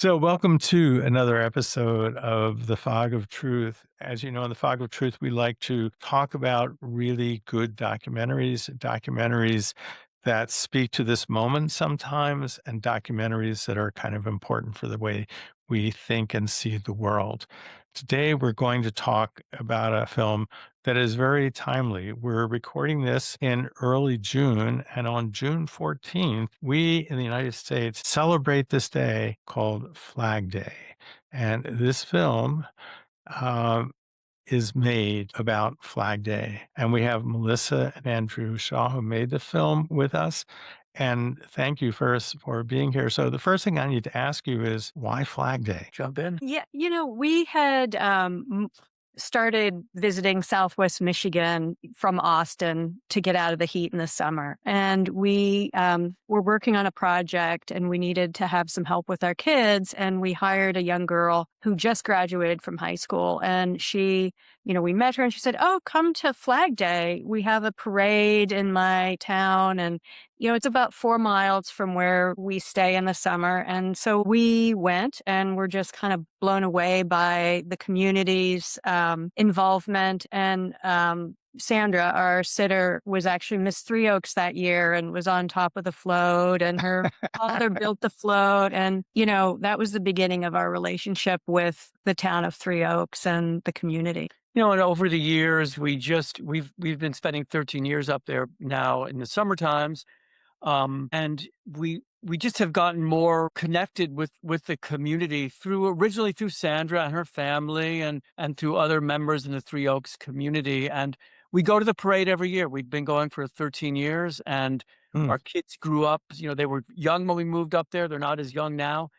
So, welcome to another episode of The Fog of Truth. As you know, in The Fog of Truth, we like to talk about really good documentaries that speak to this moment sometimes, and documentaries that are kind of important for the way we think and see the world. Today, we're going to talk about a film that is very timely. We're recording this in early June, and on June 14th, we in the United States celebrate this day called Flag Day. And this film um, is made about Flag Day. And we have Melissa and Andrew Shaw who made the film with us. And thank you first for being here. So, the first thing I need to ask you is why Flag Day? Jump in? Yeah, we had started visiting Southwest Michigan from Austin to get out of the heat in the summer. And we were working on a project and we needed to have some help with our kids. And we hired a young girl who just graduated from high school. And we met her and she said, "Oh, come to Flag Day. We have a parade in my town." And it's about 4 miles from where we stay in the summer. And so we went and we're just kind of blown away by the community's involvement. And Sandra, our sitter, was actually Miss Three Oaks that year and was on top of the float. And her father built the float. And, that was the beginning of our relationship with the town of Three Oaks and the community. And over the years, we've been spending 13 years up there now in the summer times, and we just have gotten more connected with the community originally through Sandra and her family, and through other members in the Three Oaks community. And we go to the parade every year. We've been going for 13 years, and Hmm. our kids grew up. They were young when we moved up there. They're not as young now.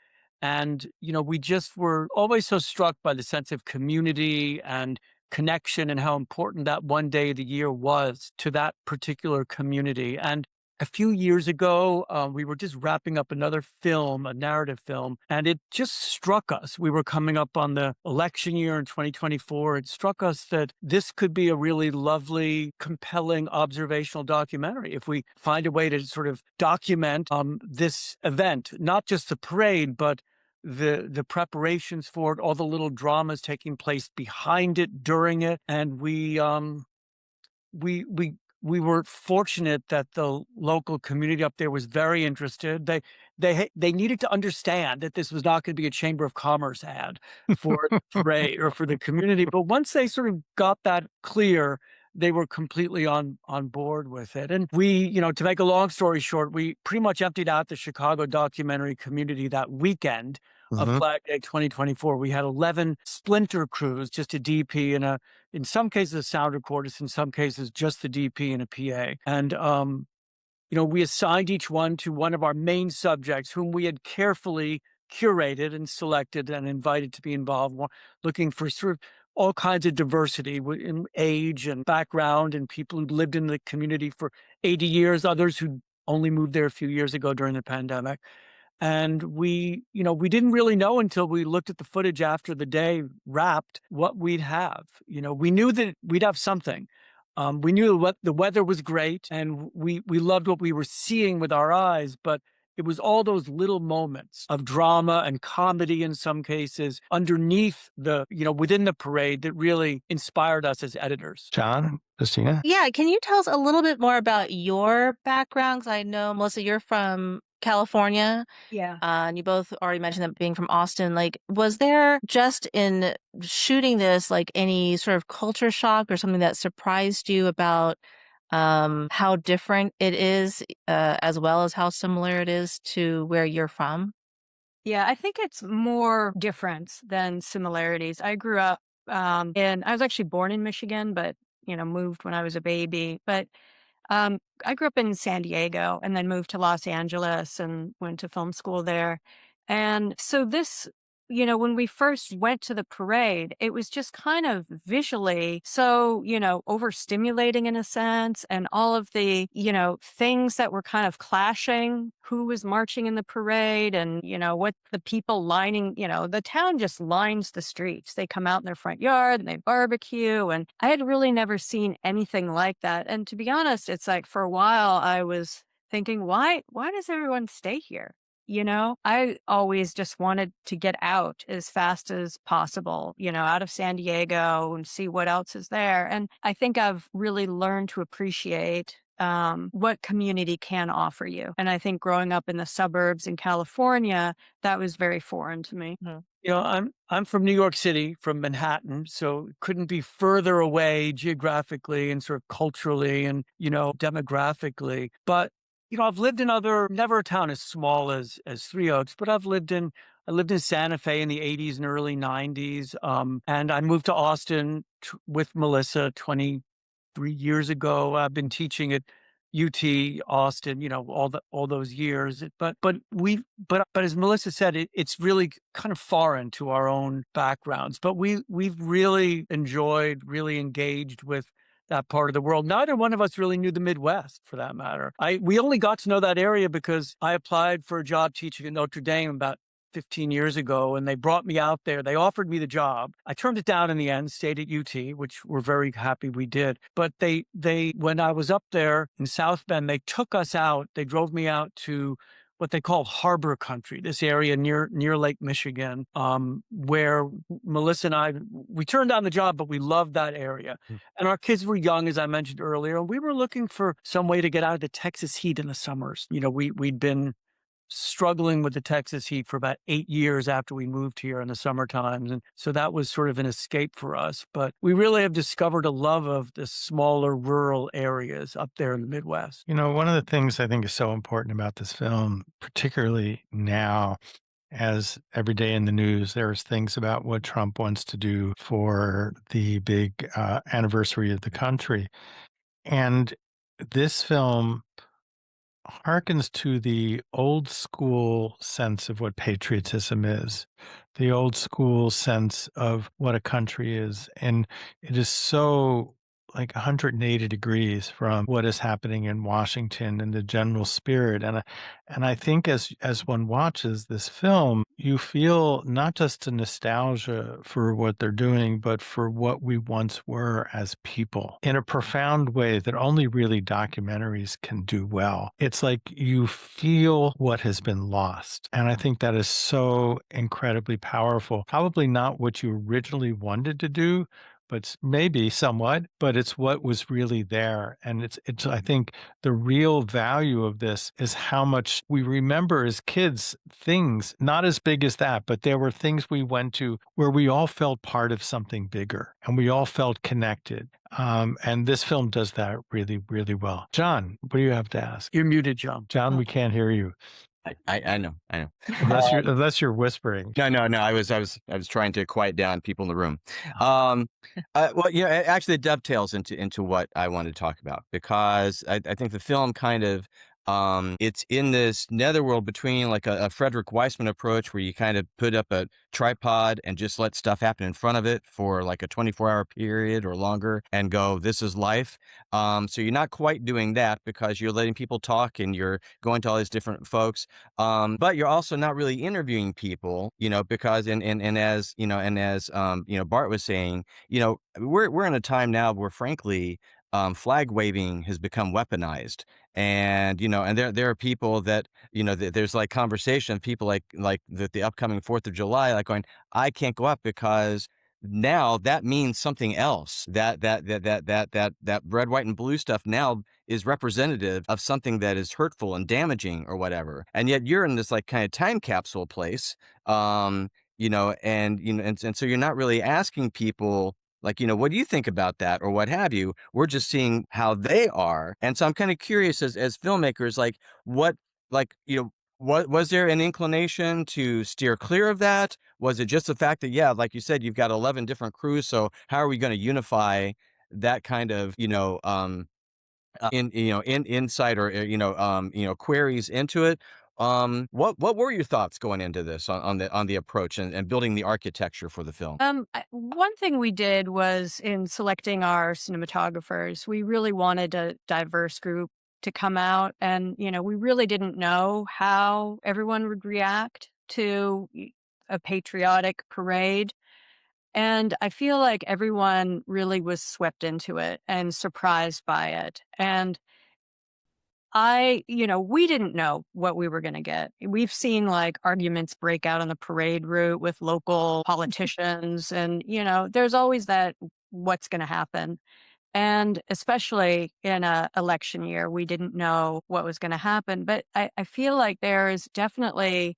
And, we just were always so struck by the sense of community and connection and how important that one day of the year was to that particular community. And a few years ago, we were just wrapping up another film, a narrative film, and it just struck us. We were coming up on the election year in 2024. It struck us that this could be a really lovely, compelling observational documentary if we find a way to sort of document this event, not just the parade, but the preparations for it, all the little dramas taking place behind it, during it. And we were fortunate that the local community up there was very interested. They needed to understand that this was not going to be a Chamber of Commerce ad for the parade or for the community. But once they sort of got that clear, they were completely on board with it. And we, to make a long story short, we pretty much emptied out the Chicago documentary community that weekend of Mhm. Flag Day 2024. We had 11 splinter crews, just a DP and in some cases a sound recordist, in some cases just the DP and a PA. And we assigned each one to one of our main subjects, whom we had carefully curated and selected and invited to be involved, looking for sort of all kinds of diversity in age and background, and people who lived in the community for 80 years, others who only moved there a few years ago during the pandemic. And we didn't really know until we looked at the footage after the day wrapped what we'd have. We knew that we'd have something. We knew what the weather was great, and we loved what we were seeing with our eyes, but it was all those little moments of drama and comedy in some cases underneath within the parade that really inspired us as editors. John, Christina? Yeah, can you tell us a little bit more about your background? 'Cause I know, Melissa, you're from California, Yeah. and you both already mentioned that being from Austin. Like, was there just in shooting this, like, any sort of culture shock or something that surprised you about how different it is, as well as how similar it is to where you're from? Yeah, I think it's more difference than similarities. I grew up I was actually born in Michigan, but moved when I was a baby. But I grew up in San Diego and then moved to Los Angeles and went to film school there. And so when we first went to the parade, it was just kind of visually so, overstimulating in a sense. And all of the, things that were kind of clashing, who was marching in the parade and, what the people lining, the town just lines the streets. They come out in their front yard and they barbecue. And I had really never seen anything like that. And to be honest, it's like for a while I was thinking, why does everyone stay here? I always just wanted to get out as fast as possible, out of San Diego and see what else is there. And I think I've really learned to appreciate what community can offer you. And I think growing up in the suburbs in California, that was very foreign to me. I'm from New York City, from Manhattan, so couldn't be further away geographically and sort of culturally and, demographically. But, I've lived in never a town as small as Three Oaks, but I lived in Santa Fe in the 80s and early 90s. And I moved to Austin with Melissa 23 years ago. I've been teaching at UT Austin, all those years. But as Melissa said, it's really kind of foreign to our own backgrounds. But we've really enjoyed, really engaged with that part of the world. Neither one of us really knew the Midwest, for that matter. We only got to know that area because I applied for a job teaching at Notre Dame about 15 years ago, and they brought me out there. They offered me the job. I turned it down in the end, stayed at UT, which we're very happy we did. But when I was up there in South Bend, they took us out. They drove me out to what they call Harbor Country, this area near Lake Michigan, where Melissa and we turned down the job, but we loved that area. And our kids were young, as I mentioned earlier, and we were looking for some way to get out of the Texas heat in the summers. We'd been struggling with the Texas heat for about 8 years after we moved here in the summer times. And so that was sort of an escape for us. But we really have discovered a love of the smaller rural areas up there in the Midwest. One of the things I think is so important about this film, particularly now, as every day in the news, there's things about what Trump wants to do for the big anniversary of the country. And this film harkens to the old school sense of what patriotism is, the old school sense of what a country is. And it is so like 180 degrees from what is happening in Washington and the general spirit. And I think as one watches this film, you feel not just a nostalgia for what they're doing, but for what we once were as people in a profound way that only really documentaries can do well. It's like you feel what has been lost. And I think that is so incredibly powerful. Probably not what you originally wanted to do, but maybe somewhat, but it's what was really there. And it's I think the real value of this is how much we remember as kids things, not as big as that, but there were things we went to where we all felt part of something bigger and we all felt connected. And this film does that really, really well. John, what do you have to ask? You're muted, John. John, we can't hear you. I know. Unless you're whispering. No. I was trying to quiet down people in the room. Well, it actually dovetails into what I wanted to talk about, because I think the film kind of it's in this netherworld between like a Frederick Weissman approach, where you kind of put up a tripod and just let stuff happen in front of it for like a 24-hour period or longer and go, this is life. So you're not quite doing that because you're letting people talk and you're going to all these different folks. But you're also not really interviewing people, because and as Bart was saying, we're in a time now where frankly, flag waving has become weaponized. And and there are people that there's like conversation of people like the upcoming 4th of July, like going, I can't go up because now that means something else. That red, white, and blue stuff now is representative of something that is hurtful and damaging or whatever. And yet you're in this like kind of time capsule place, and so you're not really asking people like, what do you think about that or what have you? We're just seeing how they are. And so I'm kind of curious as filmmakers, like what was there an inclination to steer clear of that? Was it just the fact that, yeah, like you said, you've got 11 different crews. So how are we going to unify that kind of, insight or, queries into it? What were your thoughts going into this on the approach and building the architecture for the film? One thing we did was in selecting our cinematographers, we really wanted a diverse group to come out, and we really didn't know how everyone would react to a patriotic parade. And I feel like everyone really was swept into it and surprised by it. And we didn't know what we were going to get. We've seen like arguments break out on the parade route with local politicians, and, there's always that what's going to happen. And especially in a election year, we didn't know what was going to happen. But I feel like there's definitely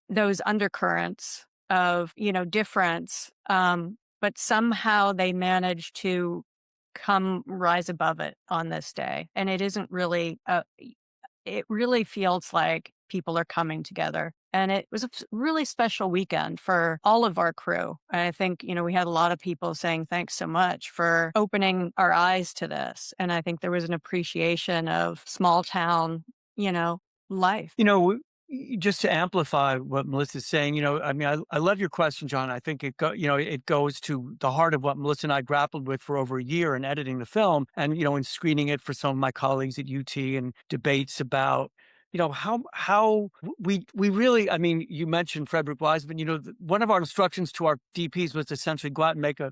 those undercurrents of, difference. But somehow they managed to rise above it on this day. And it isn't really, it really feels like people are coming together. And it was a really special weekend for all of our crew. And I think, we had a lot of people saying thanks so much for opening our eyes to this. And I think there was an appreciation of small town, life. Just to amplify what Melissa's saying, I mean, I love your question, John. I think it goes to the heart of what Melissa and I grappled with for over a year in editing the film, and in screening it for some of my colleagues at UT, and debates about how we really. I mean, you mentioned Frederick Wiseman. One of our instructions to our DPs was to essentially go out and make a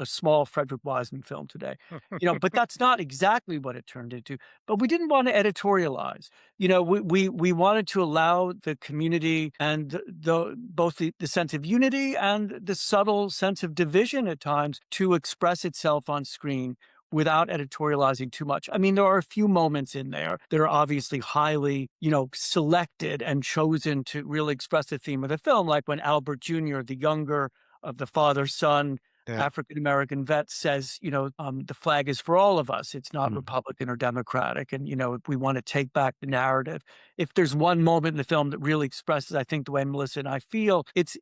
small Frederick Wiseman film today. But that's not exactly what it turned into. But we didn't want to editorialize. We wanted to allow the community and both the sense of unity and the subtle sense of division at times to express itself on screen without editorializing too much. I mean, there are a few moments in there that are obviously highly, selected and chosen to really express the theme of the film, like when Albert Jr., the younger of the father-son Yeah. African-American vet, says, the flag is for all of us. It's not Republican or Democratic. And, we want to take back the narrative. If there's one moment in the film that really expresses, I think, the way Melissa and I feel, it's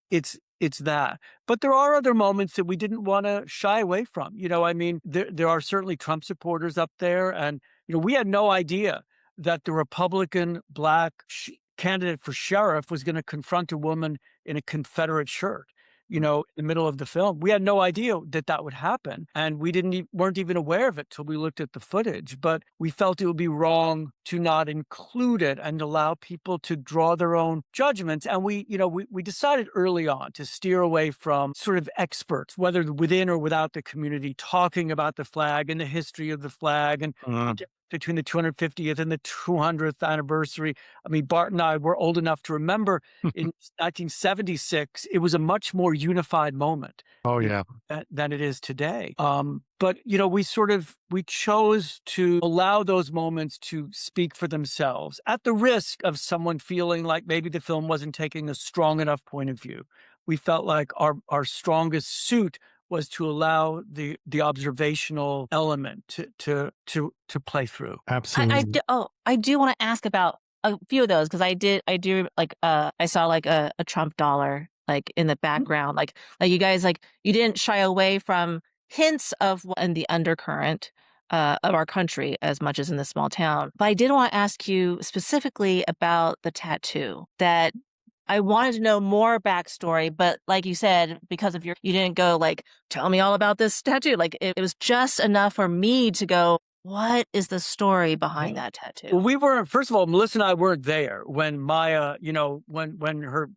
that. But there are other moments that we didn't want to shy away from. I mean, there are certainly Trump supporters up there. And, we had no idea that the Republican Black candidate for sheriff was going to confront a woman in a Confederate shirt. In the middle of the film. We had no idea that would happen. And we weren't even aware of it till we looked at the footage. But we felt it would be wrong to not include it and allow people to draw their own judgments. And we decided early on to steer away from sort of experts, whether within or without the community, talking about the flag and the history of the flag and between the 250th and the 200th anniversary. I mean, Bart and I were old enough to remember in 1976, it was a much more unified moment. Oh, yeah. Than it is today. But, we chose to allow those moments to speak for themselves at the risk of someone feeling like maybe the film wasn't taking a strong enough point of view. We felt like our strongest suit was to allow the observational element to play through. Absolutely. I do want to ask about a few of those, because I do like I saw like a Trump dollar like in the background, like you guys, like you didn't shy away from hints of in the undercurrent of our country as much as in the small town. But I did want to ask you specifically about the tattoo. That I wanted to know more backstory, but like you said, because of you didn't go like, tell me all about this tattoo. Like it was just enough for me to go, what is the story behind that tattoo? Well, we weren't, first of all, Melissa and I weren't there when Maya, when her,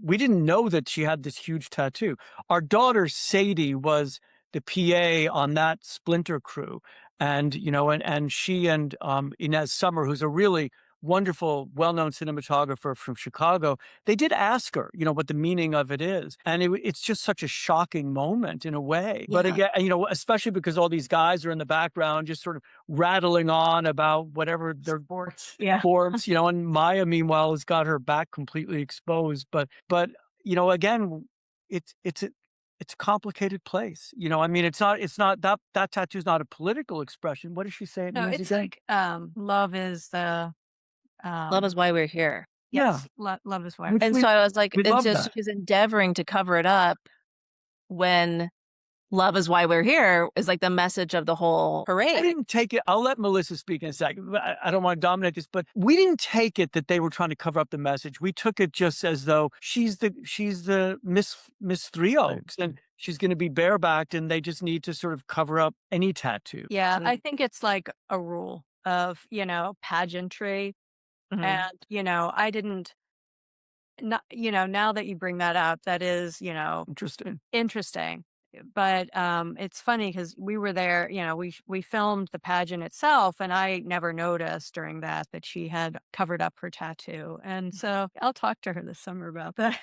we didn't know that she had this huge tattoo. Our daughter, Sadie, was the PA on that Splinter crew. And, and she and Inez Summer, who's a really wonderful, well-known cinematographer from Chicago, they did ask her, what the meaning of it is. And it's just such a shocking moment in a way. Yeah. But again, especially because all these guys are in the background, just sort of rattling on about whatever their Sports. and Maya, meanwhile, has got her back completely exposed. But again, it's a complicated place. I mean, it's not that tattoo's not a political expression. What does she say? No, it's like love is the Love is why we're here. yes, love is why. Which And we- so I was like, we and love so that. she's endeavoring to cover it up when love is why we're here is like the message of the whole I parade. didn't take it. I'll let Melissa speak in a second. I don't want to dominate this, but we didn't take it that they were trying to cover up the message. We took it just as though she's the Miss Three Oaks, and she's going to be barebacked, and they just need to sort of cover up any tattoo. Yeah, Mm. I think it's like a rule of, pageantry. Mhm. And, I didn't, not, now that you bring that up, that is, Interesting. interesting. but it's funny because we were there. We filmed the pageant itself, and I never noticed during that she had covered up her tattoo. And so I'll talk to her this summer about that.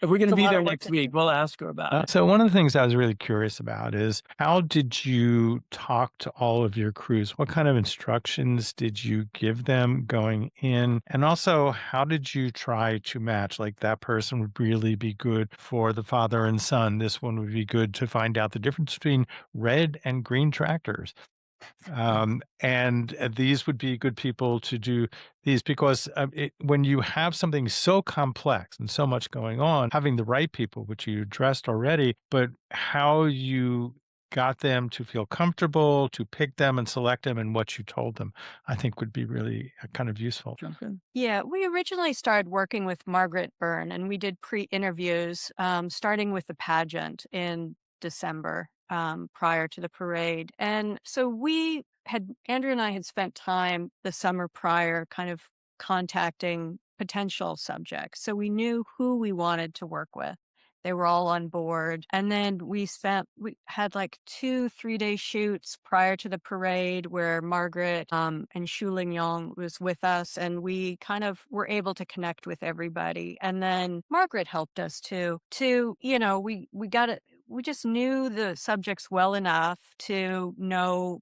If we're going It's to a be lot there of work next to week, do. we'll ask her about it. So one of the things I was really curious about is how did you talk to all of your crews? What kind of instructions did you give them going in? And also, how did you try to match? Like that person would really be good for the father and son. This one would be good to find out the difference between red and green tractors. And these would be good people to do these because when you have something so complex and so much going on, having the right people, which you addressed already, but how you got them to feel comfortable, to pick them and select them, and what you told them, I think would be really kind of useful. Jump in. Yeah, we originally started working with Margaret Byrne, and we did pre-interviews, starting with the pageant in December, prior to the parade. And so Andrew and I had spent time the summer prior kind of contacting potential subjects. So we knew who we wanted to work with. They were all on board. And then we had like 2 3-day shoots prior to the parade where Margaret and Shuling Yong was with us, and we kind of were able to connect with everybody. And then Margaret helped us too, we got it. We just knew the subjects well enough to know,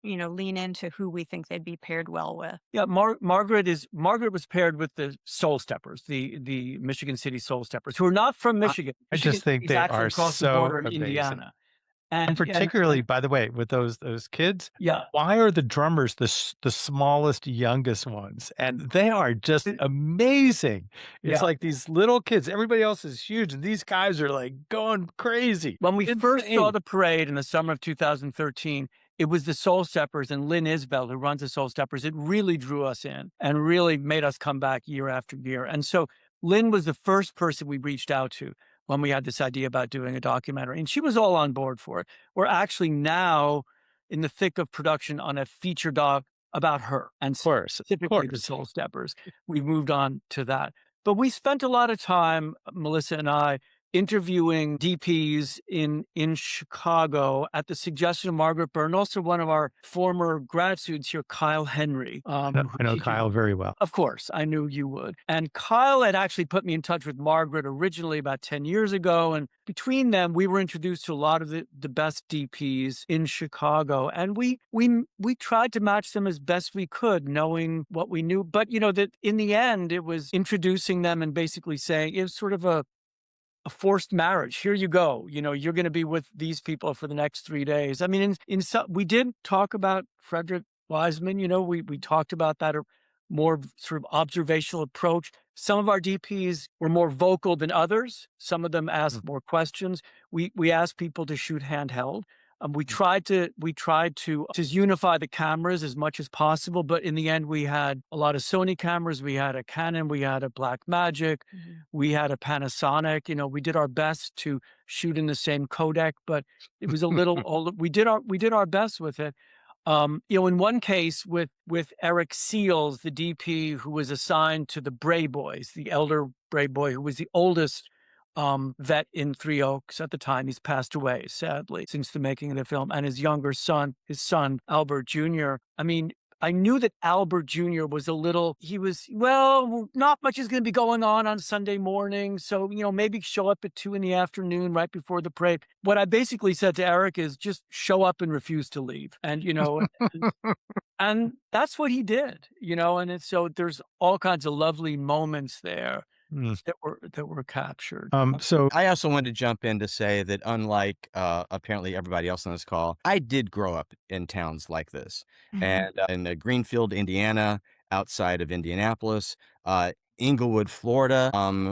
lean into who we think they'd be paired well with. Yeah, Margaret was paired with the Soul Steppers, the Michigan City Soul Steppers, who are not from Michigan. I Michigan just think City's they actually are across the so border in amazing. Indiana. And particularly, by the way, with those kids, yeah, why are the drummers the smallest, youngest ones? And they are just amazing. It's yeah. like these little kids. Everybody else is huge, and these guys are like going crazy. When we first saw Insane. the parade in the summer of 2013, it was the Soul Steppers and Lynn Isbell, who runs the Soul Steppers. It really drew us in and really made us come back year after year. And so Lynn was the first person we reached out to when we had this idea about doing a documentary, and she was all on board for it. We're actually now in the thick of production on a feature doc about her and Of course, specifically the Soul Steppers. We've moved on to that. But we spent a lot of time, Melissa and I, interviewing DPs in Chicago at the suggestion of Margaret Byrne, also one of our former grad students here, Kyle Henry. I know Kyle very well. Of course, I knew you would. And Kyle had actually put me in touch with Margaret originally about 10 years ago. And between them, we were introduced to a lot of the best DPs in Chicago. And we tried to match them as best we could, knowing what we knew. But, that in the end, it was introducing them and basically saying it was sort of a forced marriage. Here you go. You're going to be with these people for the next 3 days. I mean, we did talk about Frederick Wiseman. We talked about that more sort of observational approach. Some of our DPs were more vocal than others. Some of them asked more questions. We asked people to shoot handheld. We tried to just unify the cameras as much as possible, but in the end, we had a lot of Sony cameras. We had a Canon, we had a Blackmagic, we had a Panasonic. We did our best to shoot in the same codec, but it was a little older. We did our best with it. In one case with Eric Seals, the DP who was assigned to the Bray Boys, the elder Bray Boy, who was the oldest vet in Three Oaks at the time. He's passed away, sadly, since the making of the film. And his younger son, Albert Jr. I mean, I knew that Albert Jr. was not much is going to be going on Sunday morning. So, maybe show up at 2 p.m. right before the parade. What I basically said to Eric is just show up and refuse to leave. And, and that's what he did, and so there's all kinds of lovely moments there that were captured. So I also wanted to jump in to say that unlike apparently everybody else on this call, I did grow up in towns like this. And in Greenfield, Indiana, outside of Indianapolis, Inglewood, Florida,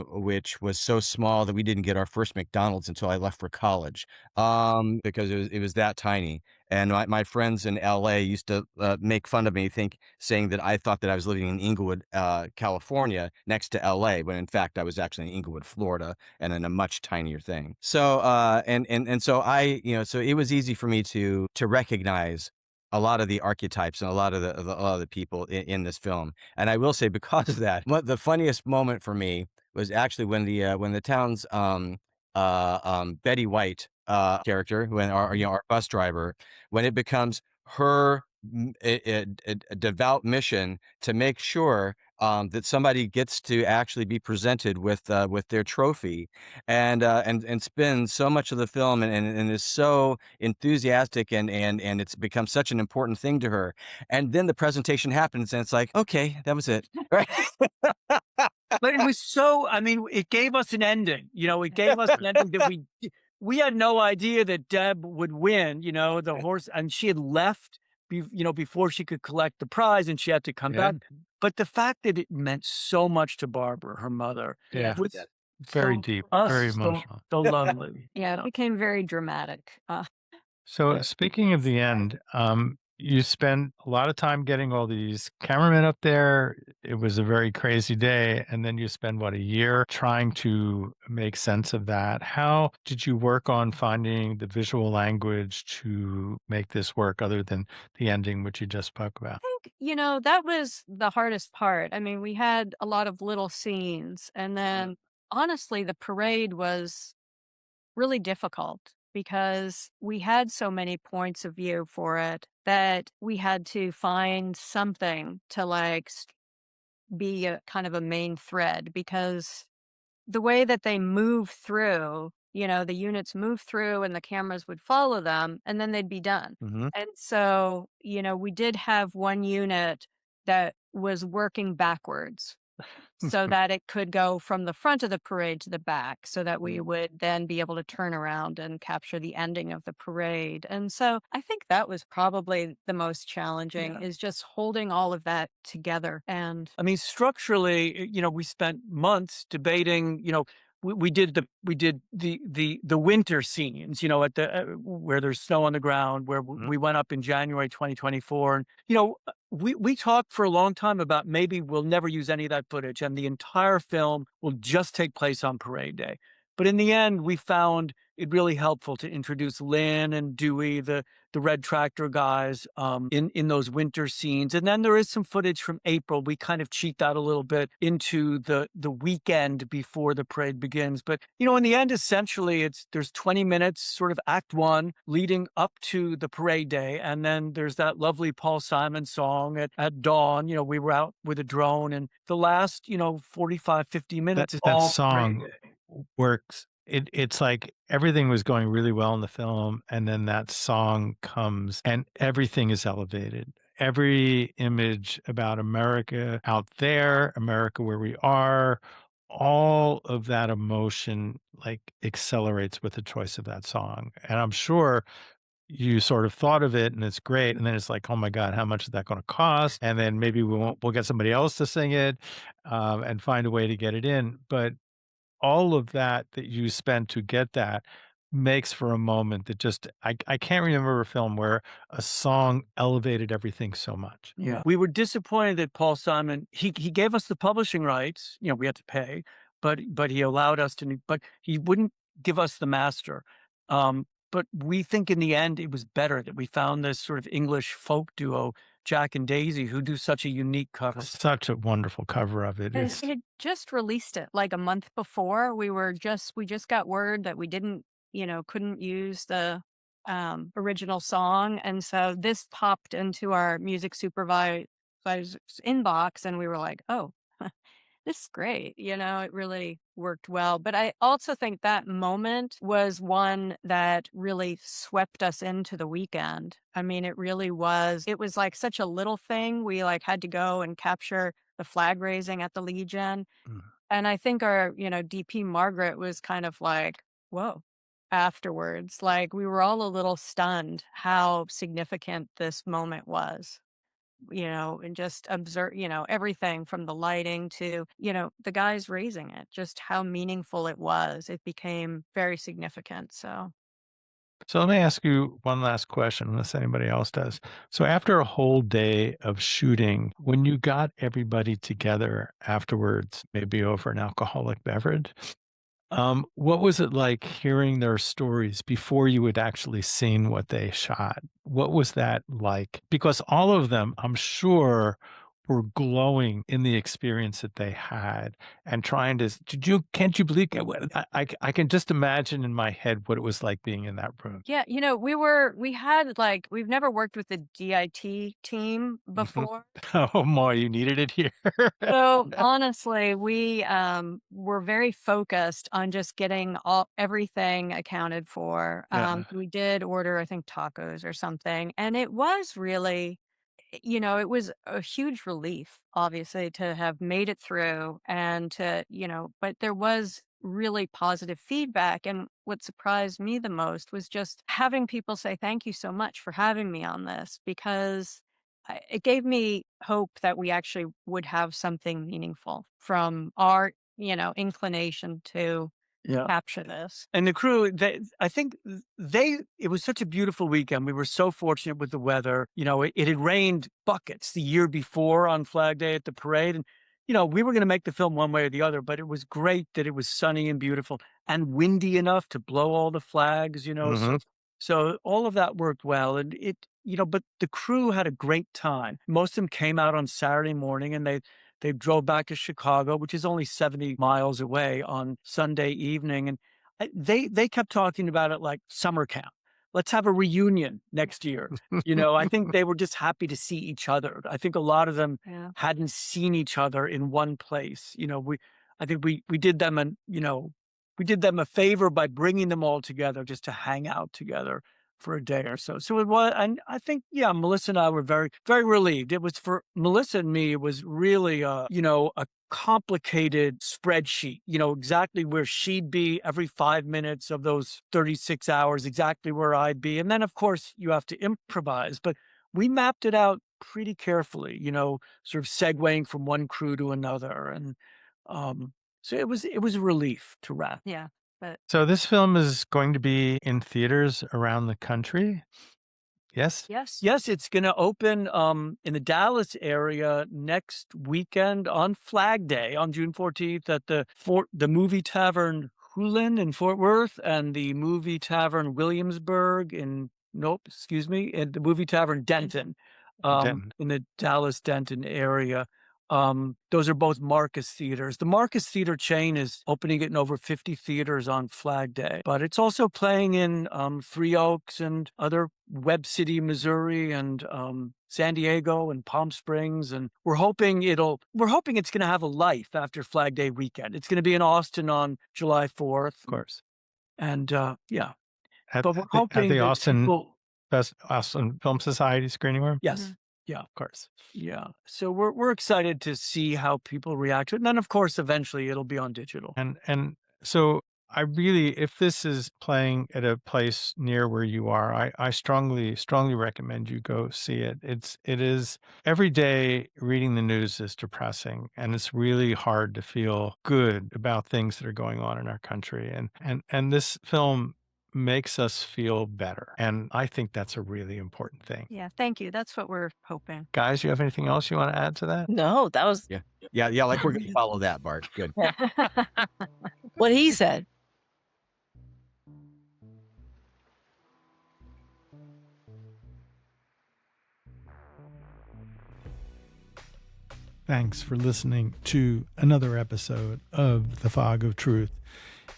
which was so small that we didn't get our first McDonald's until I left for college, because it was that tiny. And my friends in LA used to make fun of me, saying that I thought that I was living in Inglewood, California, next to LA, when in fact I was actually in Inglewood, Florida, and in a much tinier thing. So and so so it was easy for me to recognize a lot of the archetypes and a lot of the people in this film. And I will say, because of that, the funniest moment for me was actually when the town's Betty White character, when our bus driver, when it becomes her a devout mission to make sure that somebody gets to actually be presented with their trophy, and spends so much of the film and is so enthusiastic, and it's become such an important thing to her, and then the presentation happens and it's like, okay, that was it. Right. But it was so, I mean, it gave us an ending. It gave us an ending that we had no idea that Deb would win, the horse, and she had left, before she could collect the prize, and she had to come Yeah. back. But the fact that it meant so much to Barbara, her mother, Yeah. was Very so, deep, us, very so, emotional. so lovely. Yeah, it became very dramatic. So speaking of the end, you spent a lot of time getting all these cameramen up there. It was a very crazy day. And then you spend, what, a year trying to make sense of that. How did you work on finding the visual language to make this work other than the ending, which you just spoke about? I think, that was the hardest part. I mean, we had a lot of little scenes. And then honestly, the parade was really difficult because we had so many points of view for it that we had to find something to be a kind of a main thread, because the way that they move through, the units move through and the cameras would follow them and then they'd be done. Mhm. And so, we did have one unit that was working backwards so that it could go from the front of the parade to the back, so that we would then be able to turn around and capture the ending of the parade. And so I think that was probably the most challenging, Yeah. is just holding all of that together. And I mean, structurally, we spent months debating. We did the winter scenes. At the where there's snow on the ground, where Mhm. we went up in January 2024, and we talked for a long time about maybe we'll never use any of that footage, and the entire film will just take place on Parade Day. But in the end, we found it really helpful to introduce Lynn and Dewey, the red tractor guys, in those winter scenes. And then there is some footage from April. We kind of cheat that a little bit into the weekend before the parade begins. But in the end, essentially, there's 20 minutes, sort of Act One, leading up to the parade day, and then there's that lovely Paul Simon song at dawn. We were out with a drone, and the last 45, 50 minutes is That all song parade day. works. It's like everything was going really well in the film, and then that song comes and everything is elevated. Every image about America out there, America where we are, all of that emotion like accelerates with the choice of that song. And I'm sure you sort of thought of it and it's great. And then it's like, oh my God, how much is that going to cost? And then maybe we'll get somebody else to sing it, and find a way to get it in. But all of that you spent to get that makes for a moment that just I can't remember a film where a song elevated everything so much. Yeah. We were disappointed that Paul Simon, he gave us the publishing rights. We had to pay, but he allowed us to, but he wouldn't give us the master. But we think in the end it was better that we found this sort of English folk duo, Jack and Daisy, who do such a unique cover. Such a wonderful cover of it. And It's it had just released it like a month before. We just got word that we didn't, couldn't use the original song. And so this popped into our music supervisor's inbox, and we were like, oh, this is great. It really worked well. But I also think that moment was one that really swept us into the weekend. I mean, it really was. It was like such a little thing. We had to go and capture the flag raising at the Legion. Mm. And I think our, DP Margaret was kind of like, whoa, afterwards. Like, we were all a little stunned how significant this moment was, and just observe, everything from the lighting to, the guys raising it, just how meaningful it was. It became very significant. So, So let me ask you one last question, unless anybody else does. So after a whole day of shooting, when you got everybody together afterwards, maybe over an alcoholic beverage, what was it like hearing their stories before you had actually seen what they shot? What was that like? Because all of them, I'm sure, were glowing in the experience that they had and trying to, can't you believe, I can just imagine in my head what it was like being in that room. Yeah, we've never worked with the DIT team before. Oh, my, you needed it here. So honestly, we were very focused on just getting everything accounted for. Yeah. We did order, I think, tacos or something, and it was really, it was a huge relief, obviously, to have made it through and but there was really positive feedback. And what surprised me the most was just having people say, thank you so much for having me on this, because it gave me hope that we actually would have something meaningful from our, inclination to Yeah. capture this. And the crew, it was such a beautiful weekend. We were so fortunate with the weather. It had rained buckets the year before on Flag Day at the parade. And, we were going to make the film one way or the other, but it was great that it was sunny and beautiful and windy enough to blow all the flags, Mhm. So all of that worked well. And but the crew had a great time. Most of them came out on Saturday morning and they drove back to Chicago, which is only 70 miles away, on Sunday evening. And they kept talking about it like summer camp. Let's have a reunion next year. I think they were just happy to see each other. I think a lot of them Yeah. hadn't seen each other in one place. I think we did them we did them a favor by bringing them all together just to hang out together for a day or so. So it was, and I think, Melissa and I were very, very relieved. It was, for Melissa and me, it was really, a complicated spreadsheet, exactly where she'd be every 5 minutes of those 36 hours, exactly where I'd be. And then, of course, you have to improvise, but we mapped it out pretty carefully, sort of segueing from one crew to another. And, so it was a relief to wrap. Yeah. But So this film is going to be in theaters around the country? Yes? yes. Yes, it's going to open in the Dallas area next weekend on Flag Day on June 14th at the Movie Tavern Hulen in Fort Worth and the Movie Tavern Williamsburg and the Movie Tavern Denton Denton. in the Dallas Denton area. Those are both Marcus theaters. The Marcus Theater chain is opening it in over 50 theaters on Flag Day, but it's also playing in Three Oaks and other Webb City, Missouri, and San Diego and Palm Springs. And we're hoping it's going to have a life after Flag Day weekend. It's going to be in Austin on July 4th. Of course. And At, but we're at hoping the that Austin people, Austin Film Society screening room? yes. Mhm. Yeah. Of course. Yeah. So we're excited to see how people react to it. And then, of course, eventually it'll be on digital. And so I really, if this is playing at a place near where you are, I strongly recommend you go see it. It is, every day reading the news is depressing, and it's really hard to feel good about things that are going on in our country. And this film makes us feel better. And I think that's a really important thing. Yeah. Thank you. That's what we're hoping. Guys, you have anything else you want to add to that? No, that was Yeah, like we're gonna follow that, Bart. Good. what he said. Thanks for listening to another episode of The Fog of Truth.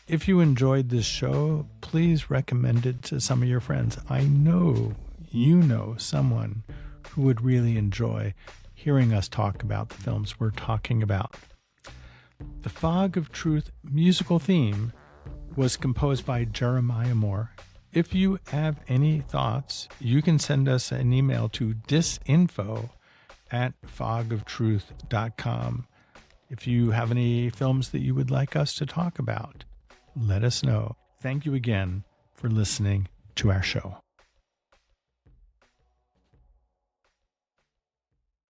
If you enjoyed this show, please recommend it to some of your friends. I know you know someone who would really enjoy hearing us talk about the films we're talking about. The Fog of Truth musical theme was composed by Jeremiah Moore. If you have any thoughts, you can send us an email to disinfo@fogoftruth.com. If you have any films that you would like us to talk about, let us know. Thank you again for listening to our show.